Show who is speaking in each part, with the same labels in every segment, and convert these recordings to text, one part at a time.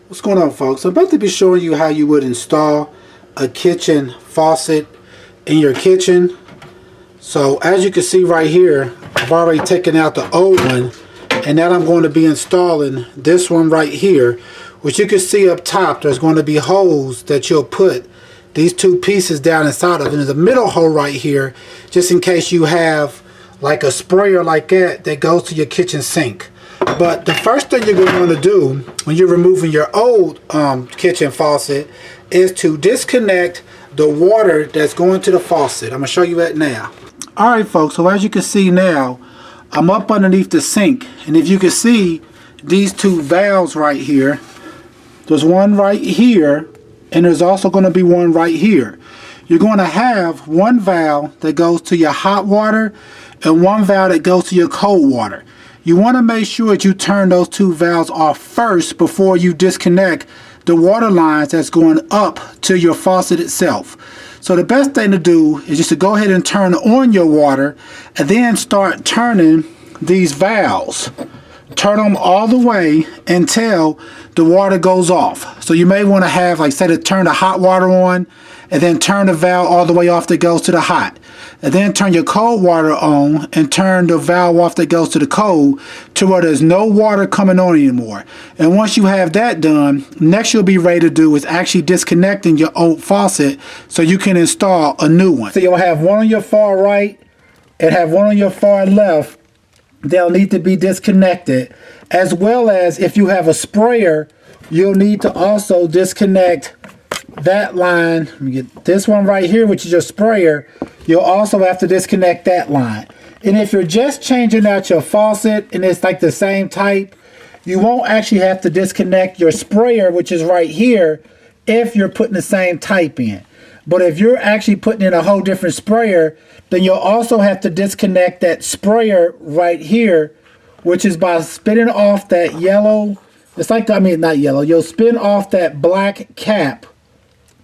Speaker 1: What's going on, folks? I'm about to be showing you how you would install a kitchen faucet in your kitchen. So as you can see right here, I've already taken out the old one, and now I'm going to be installing this one right here, which you can see up top. There's going to be holes that you'll put these two pieces down inside of, and there's a middle hole right here just in case you have like a sprayer like that goes to your kitchen sink. But the first thing you're going to want to do when you're removing your old kitchen faucet is to disconnect the water that's going to the faucet. I'm going to show you that now. Alright folks, so as you can see now, I'm up underneath the sink, and if you can see these two valves right here, there's one right here and there's also going to be one right here. You're going to have one valve that goes to your hot water and one valve that goes to your cold water. You want to make sure that you turn those two valves off first before you disconnect the water lines that's going up to your faucet itself. So the best thing to do is just to go ahead and turn on your water and then start turning these valves. Turn them all the way until the water goes off. So you may want to have, like, say, to turn the hot water on and then turn the valve all the way off that goes to the hot. And then turn your cold water on and turn the valve off that goes to the cold to where there's no water coming on anymore. And once you have that done, next you'll be ready to do is actually disconnecting your old faucet so you can install a new one. So you'll have one on your far right and have one on your far left. They'll need to be disconnected, as well as if you have a sprayer, you'll need to also disconnect that line. Let me get this one right here, which is your sprayer. You'll also have to disconnect that line. And if you're just changing out your faucet and it's like the same type, you won't actually have to disconnect your sprayer, which is right here, if you're putting the same type in. But if you're actually putting in a whole different sprayer, then you'll also have to disconnect that sprayer right here, which is by spinning off that yellow. It's like, I mean, not yellow. You'll spin off that black cap.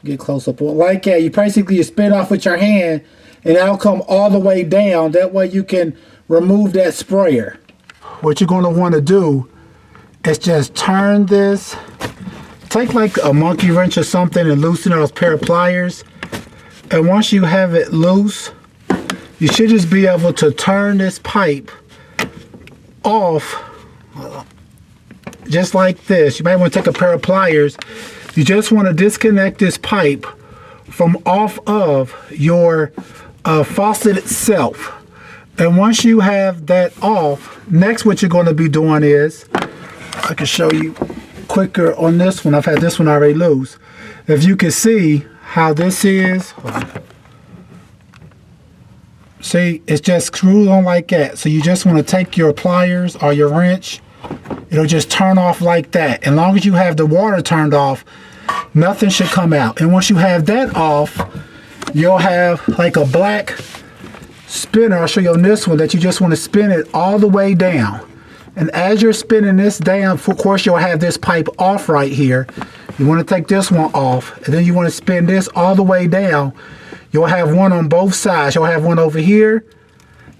Speaker 1: Get close up like that. You spin off with your hand, and that'll come all the way down. That way you can remove that sprayer. What you're going to want to do is just turn this. Take like a monkey wrench or something and loosen those pair of pliers. And once you have it loose, you should just be able to turn this pipe off just like this. You might want to take a pair of pliers. You just want to disconnect this pipe from off of your faucet itself. And once you have that off, next what you're going to be doing is, I can show you quicker on this one. I've had this one already loose. If you can see how this is, see, it's just screwed on like that. So you just want to take your pliers or your wrench. It'll just turn off like that. As long as you have the water turned off, nothing should come out. And once you have that off, you'll have like a black spinner. I'll show you on this one that you just want to spin it all the way down. And as you're spinning this down, of course, you'll have this pipe off right here. You want to take this one off, and then you want to spin this all the way down. You'll have one on both sides. You'll have one over here,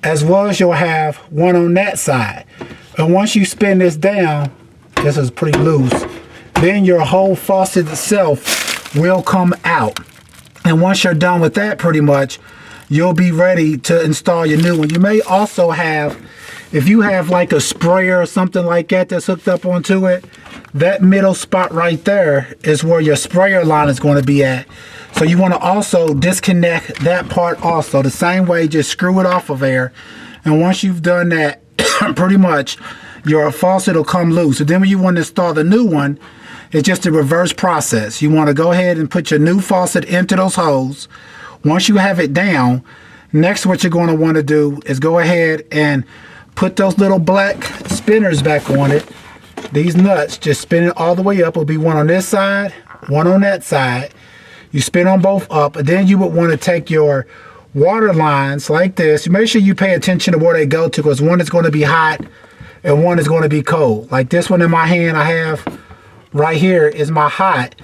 Speaker 1: as well as you'll have one on that side. And once you spin this down, this is pretty loose, then your whole faucet itself will come out. And once you're done with that, pretty much, you'll be ready to install your new one. You may also have, if you have like a sprayer or something like that that's hooked up onto it, that middle spot right there is where your sprayer line is going to be at. So you want to also disconnect that part also. The same way, just screw it off of there. And once you've done that, pretty much your faucet will come loose. And then when you want to install the new one, it's just a reverse process. You want to go ahead and put your new faucet into those holes. Once you have it down, next what you're going to want to do is go ahead and put those little black spinners back on it. These nuts, just spin it all the way up. It'll be one on this side, one on that side. You spin them both up, and then you would want to take your water lines like this. You make sure you pay attention to where they go to, because one is going to be hot and one is going to be cold. Like this one in my hand I have right here is my hot,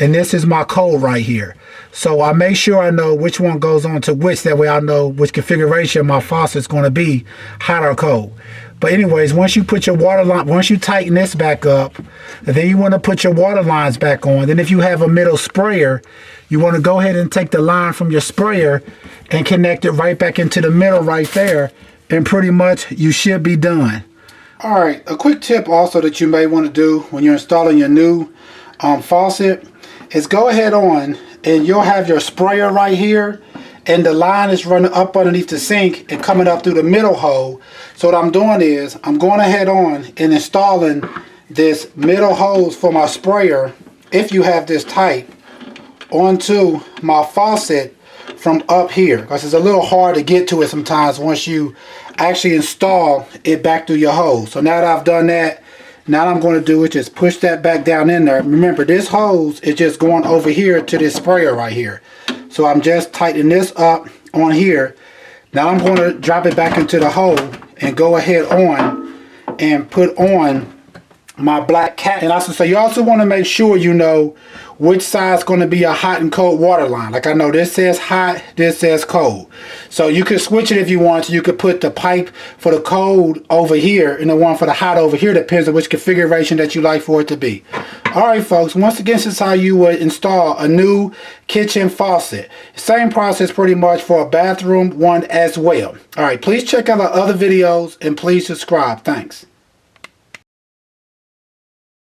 Speaker 1: and this is my cold right here. So I make sure I know which one goes on to which. That way I know which configuration my faucet is going to be, hot or cold. But anyways, once you put your water line, once you tighten this back up, then you want to put your water lines back on. Then if you have a middle sprayer, you want to go ahead and take the line from your sprayer and connect it right back into the middle right there. And pretty much you should be done. All right, a quick tip also that you may want to do when you're installing your new faucet is go ahead on and you'll have your sprayer right here. And the line is running up underneath the sink and coming up through the middle hole. So what I'm doing is I'm going ahead on and installing this middle hose for my sprayer, if you have this tight, onto my faucet from up here, because it's a little hard to get to it sometimes once you actually install it back through your hose. So now that I've done that, now what I'm going to do is just push that back down in there. Remember, this hose is just going over here to this sprayer right here. So I'm just tightening this up on here. Now I'm going to drop it back into the hole and go ahead on and put on my black cap. And also, so you also want to make sure you know which side is going to be a hot and cold water line. Like I know this says hot, this says cold. So you could switch it if you want to. You could put the pipe for the cold over here and the one for the hot over here. Depends on which configuration that you like for it to be. Alright folks, once again, this is how you would install a new kitchen faucet. Same process pretty much for a bathroom one as well. Alright, please check out our other videos and please subscribe. Thanks.